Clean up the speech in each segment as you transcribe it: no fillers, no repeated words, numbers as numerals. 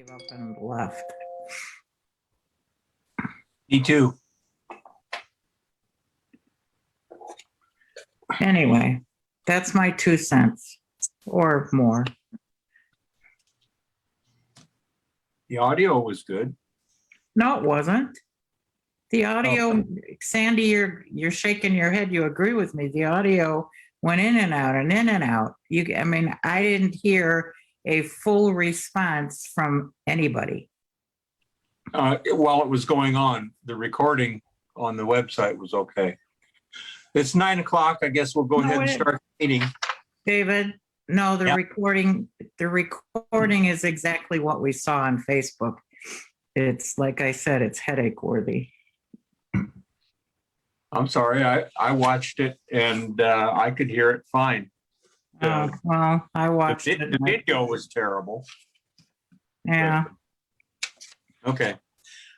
gave up and left. Me too. Anyway, that's my 2 cents or more. The audio was good. No, it wasn't. The audio, Sandy, you're shaking your head. You agree with me. The audio went in and out and in and out. I mean, I didn't hear a full response from anybody. While it was going on, the recording on the website was okay. It's 9 o'clock. I guess we'll go ahead and start the meeting. David, no, the Yeah. recording is exactly what we saw on Facebook. It's like I said, it's headache worthy. I'm sorry. I watched it and I could hear it fine. Oh, well, I watched it. The video was terrible. Yeah. Okay.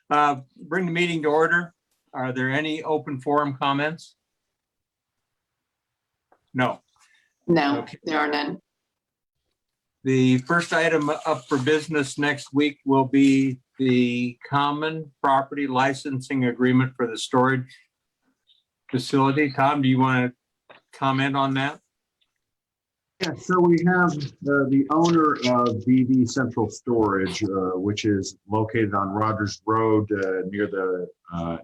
Bring the meeting to order. Are there any open forum comments? No. No, Okay. there are none. The first item up for business next week will be the common property licensing agreement for the storage facility. Tom, do you want to comment on that? Yeah, so we have the owner of BV Central Storage, which is located on Rogers Road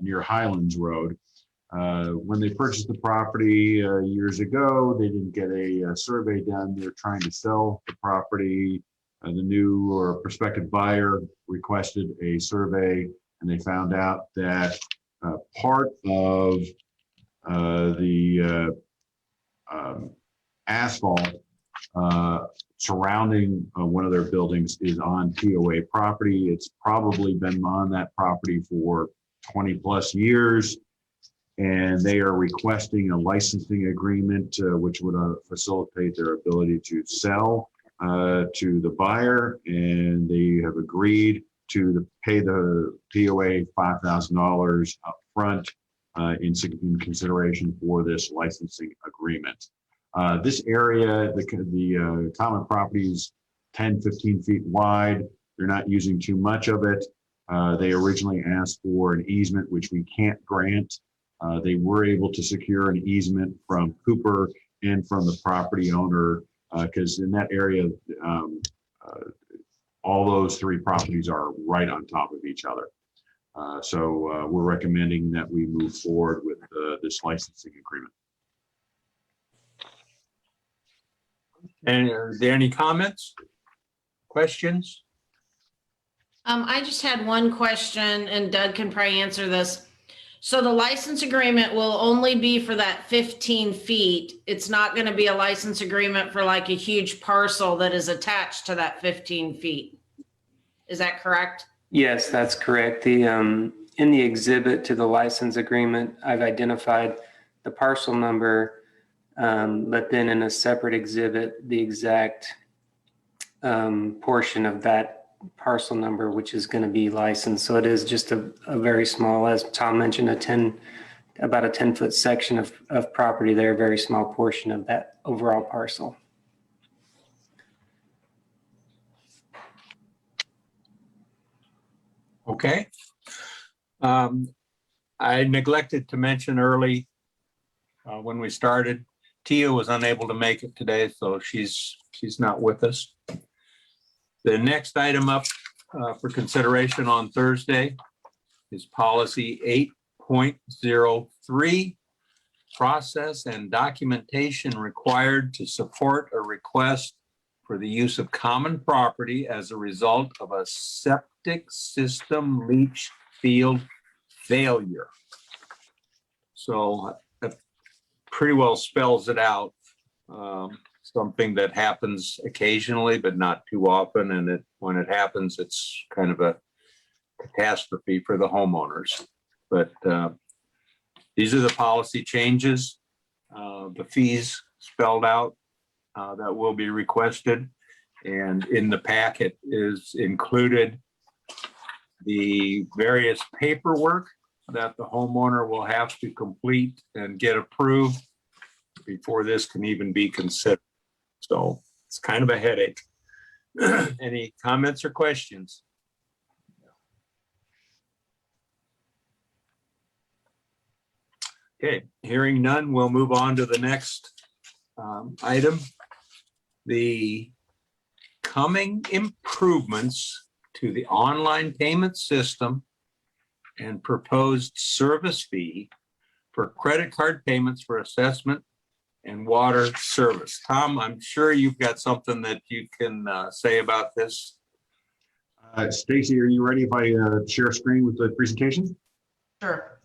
near Highlands Road. When they purchased the property years ago, they didn't get a survey done. They're trying to sell the property. The new or prospective buyer requested a survey, and they found out that part of the asphalt surrounding one of their buildings is on POA property. It's probably been on that property for 20 plus years. And they are requesting a licensing agreement, which would facilitate their ability to sell to the buyer. And they have agreed to pay the POA $5,000 up front in consideration for this licensing agreement. This area, the common property is 10, 15 feet wide. They're not using too much of it. They originally asked for an easement, which we can't grant. They were able to secure an easement from Cooper and from the property owner because in that area, all those three properties are right on top of each other. So we're recommending that we move forward with this licensing agreement. And are there any comments, questions? I just had one question, and Doug can probably answer this. So the license agreement will only be for that 15 feet. It's not going to be a license agreement for like a huge parcel that is attached to that 15 feet. Is that correct? Yes, that's correct. In the exhibit to the license agreement, I've identified the parcel number, but then in a separate exhibit, the exact portion of that parcel number, which is going to be licensed. So it is just a very small, as Tom mentioned, about a 10-foot section of property there, a very small portion of that overall parcel. Okay. I neglected to mention early when we started, Tia was unable to make it today, so she's not with us. The next item up for consideration on Thursday is policy 8.03, process and documentation required to support a request for the use of common property as a result of a septic system leach field failure. So that pretty well spells it out. Something that happens occasionally, but not too often. And when it happens, it's kind of a catastrophe for the homeowners. But these are the policy changes, the fees spelled out that will be requested. And in the packet is included the various paperwork that the homeowner will have to complete and get approved before this can even be considered. So it's kind of a headache. Any comments or questions? Okay, hearing none, we'll move on to the next item. The coming improvements to the online payment system and proposed service fee for credit card payments for assessment and water service. Tom, I'm sure you've got something that you can say about this. Stacy, are you ready if I share a screen with the presentation? Sure.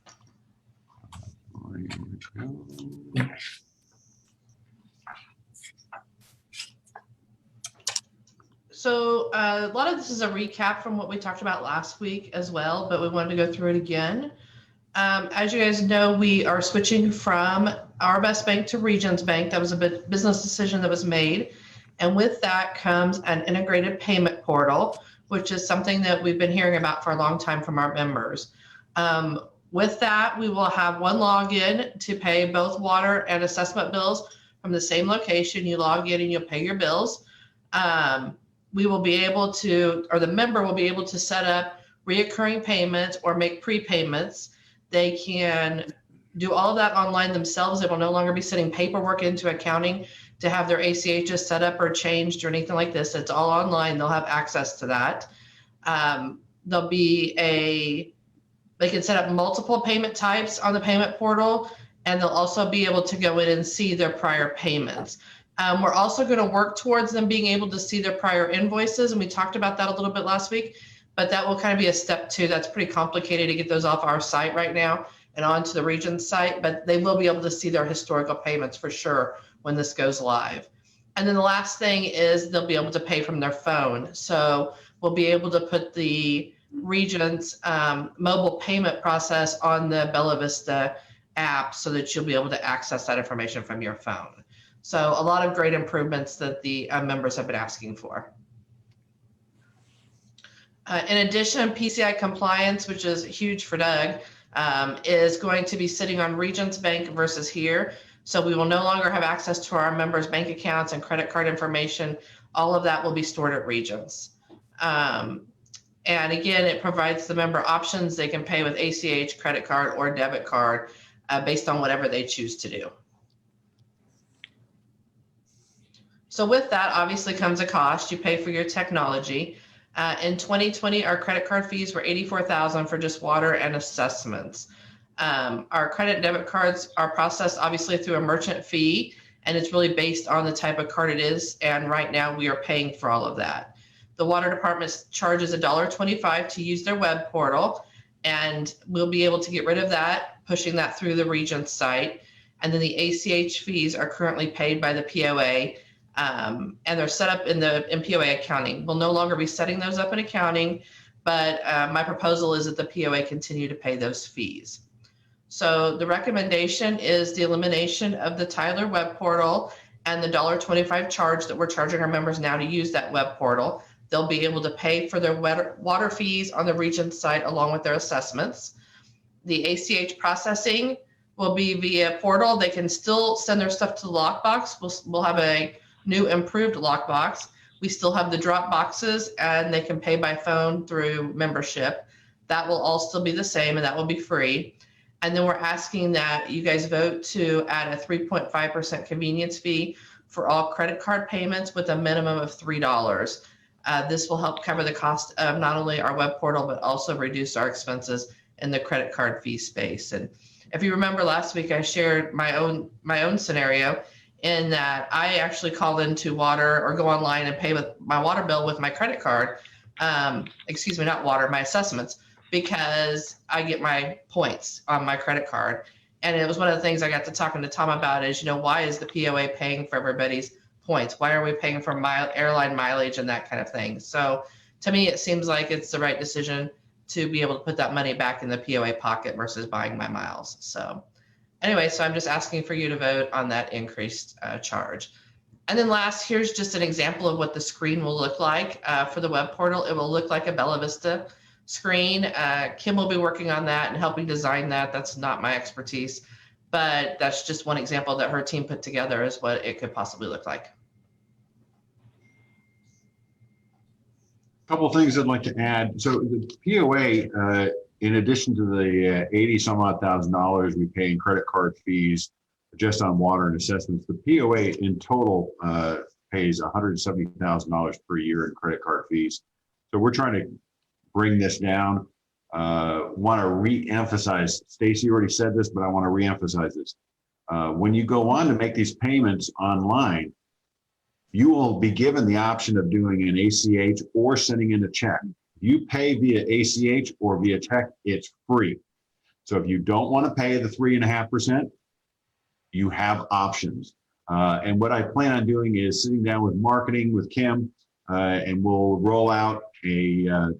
So a lot of this is a recap from what we talked about last week as well, but we wanted to go through it again. As you guys know, we are switching from Our Best Bank to Regions Bank. That was a business decision that was made. And with that comes an integrated payment portal, which is something that we've been hearing about for a long time from our members. With that, we will have one login to pay both water and assessment bills from the same location. You log in and you'll pay your bills. We will be able to, or the member will be able to set up reoccurring payments or make prepayments. They can do all of that online themselves. They will no longer be sending paperwork into accounting to have their ACHs set up or changed or anything like this. It's all online. They'll have access to that. There'll be they can set up multiple payment types on the payment portal, and they'll also be able to go in and see their prior payments. We're also going to work towards them being able to see their prior invoices, and we talked about that a little bit last week, but that will kind of be a step 2. That's pretty complicated to get those off our site right now and onto the Regions site, but they will be able to see their historical payments for sure when this goes live. And then the last thing is they'll be able to pay from their phone. So we'll be able to put the Regions mobile payment process on the Bella Vista app so that you'll be able to access that information from your phone. So a lot of great improvements that the members have been asking for. In addition, Pci Compliance, which is huge for Doug, is going to be sitting on Regions Bank versus here. So we will no longer have access to our members' bank accounts and credit card information. All of that will be stored at Regions. And again, it provides the member options. They can pay with ACH, credit card, or debit card based on whatever they choose to do. So with that, obviously comes a cost. You pay for your technology. In 2020, our credit card fees were $84,000 for just water and assessments. Our credit and debit cards are processed obviously through a merchant fee, and it's really based on the type of card it is. And right now we are paying for all of that. The water department charges $1.25 to use their web portal, and we'll be able to get rid of that, pushing that through the Regions site. And then the ACH fees are currently paid by the POA. And they're set up in POA accounting. We'll no longer be setting those up in accounting, but my proposal is that the POA continue to pay those fees. So the recommendation is the elimination of the Tyler web portal and the $1.25 charge that we're charging our members now to use that web portal. They'll be able to pay for their water fees on the Regions site along with their assessments. The ACH processing will be via portal. They can still send their stuff to the lockbox. We'll have a new improved lockbox. We still have the drop boxes, and they can pay by phone through membership. That will all still be the same, and that will be free. And then we're asking that you guys vote to add a 3.5% convenience fee for all credit card payments with a minimum of $3. This will help cover the cost of not only our web portal, but also reduce our expenses in the credit card fee space. And if you remember last week, I shared my own scenario in that I actually called into water or go online and pay with my water bill with my credit card. Excuse me, not water, my assessments, because I get my points on my credit card. And it was one of the things I got to talking to Tom about is, why is the POA paying for everybody's points? Why are we paying for airline mileage and that kind of thing? So to me, it seems like it's the right decision to be able to put that money back in the POA pocket versus buying my miles. So anyway, so I'm just asking for you to vote on that increased charge. And then last, here's just an example of what the screen will look like for the web portal. It will look like a Bella Vista screen. Kim will be working on that and helping design that. That's not my expertise, but that's just one example that her team put together is what it could possibly look like. Couple of things I'd like to add. So the POA in addition to the 80 some odd $1,000 we pay in credit card fees just on water and assessments, the POA in total pays $170,000 per year in credit card fees. So we're trying to bring this down. Want to re-emphasize, Stacy already said this, but I want to re-emphasize this. When you go on to make these payments online, you will be given the option of doing an ACH or sending in a check. You pay via ACH or via check, it's free. So if you don't want to pay the 3.5%, you have options. And what I plan on doing is sitting down with marketing with Kim, and we'll roll out a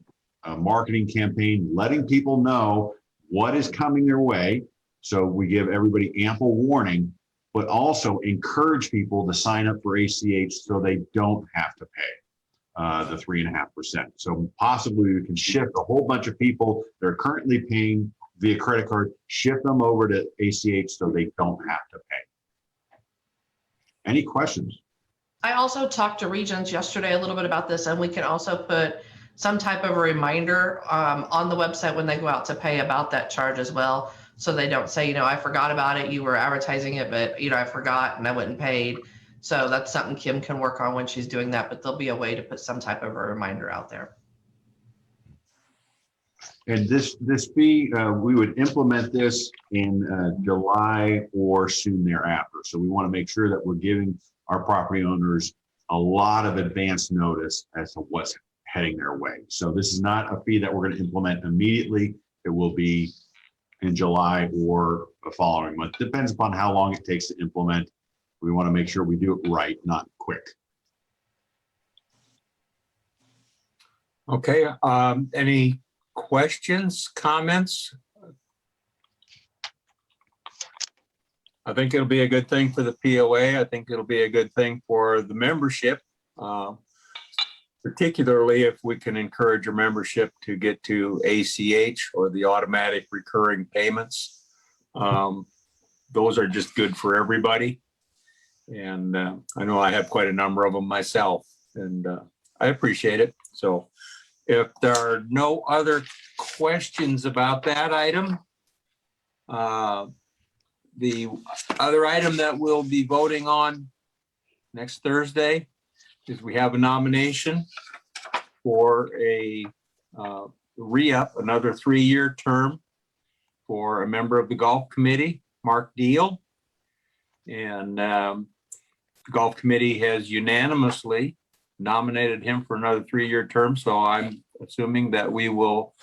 marketing campaign, letting people know what is coming their way. So we give everybody ample warning, but also encourage people to sign up for ACH so they don't have to pay the 3.5%. So possibly we can shift a whole bunch of people that are currently paying via credit card, shift them over to ACH so they don't have to pay. Any questions? I also talked to Regions yesterday a little bit about this, and we can also put some type of a reminder on the website when they go out to pay about that charge as well. So they don't say, you know, I forgot about it. You were advertising it, but, you know, I forgot and I went and paid. So that's something Kim can work on when she's doing that, but there'll be a way to put some type of a reminder out there. And this fee, we would implement this in July or soon thereafter. So we want to make sure that we're giving our property owners a lot of advance notice as to what's heading their way. So this is not a fee that we're going to implement immediately. It will be in July or the following month. Depends upon how long it takes to implement. We want to make sure we do it right, not quick. Okay, any questions, comments? I think it'll be a good thing for the POA. I think it'll be a good thing for the membership, particularly if we can encourage our membership to get to ACH or the automatic recurring payments. Those are just good for everybody. And I know I have quite a number of them myself, and I appreciate it. So if there are no other questions about that item, the other item that we'll be voting on next Thursday is we have a nomination for a re-up, another 3-year term for a member of the Golf Committee, Mark Deal. And the Golf Committee has unanimously nominated him for another 3-year term. So I'm assuming that we will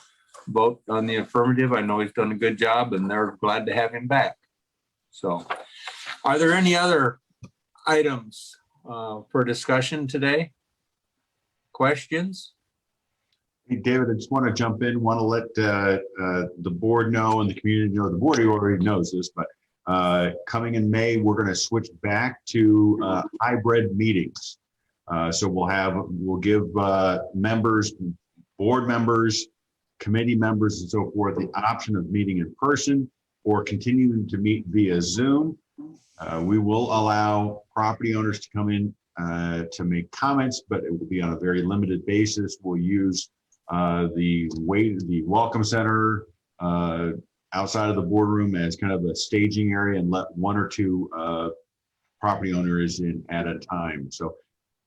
vote on the affirmative. I know he's done a good job and they're glad to have him back. So are there any other items for discussion today? Questions? Hey, David, I just want to jump in, want to let the board know and the community know, the board already knows this, but coming in May, we're going to switch back to hybrid meetings. So we'll give members, board members, committee members and so forth the option of meeting in person or continuing to meet via Zoom. We will allow property owners to come in to make comments, but it will be on a very limited basis. We'll use the welcome center outside of the boardroom as kind of a staging area and let 1 or 2 property owners in at a time. So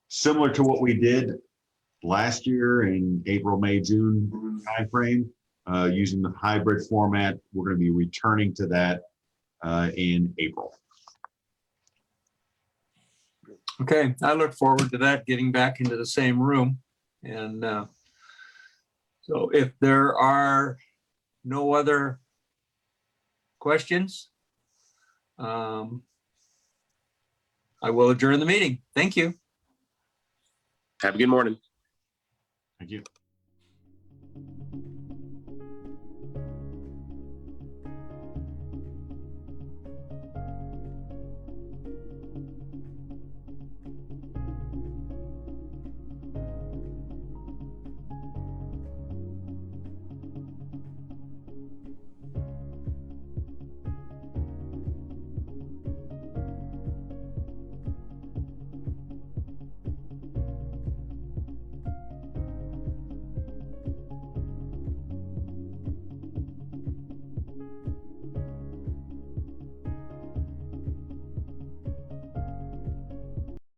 similar to what we did last year in April, May, June timeframe, using the hybrid format, we're going to be returning to that in April. Okay, I look forward to that, getting back into the same room. And so if there are no other questions, I will adjourn the meeting. Thank you. Have a good morning. Thank you.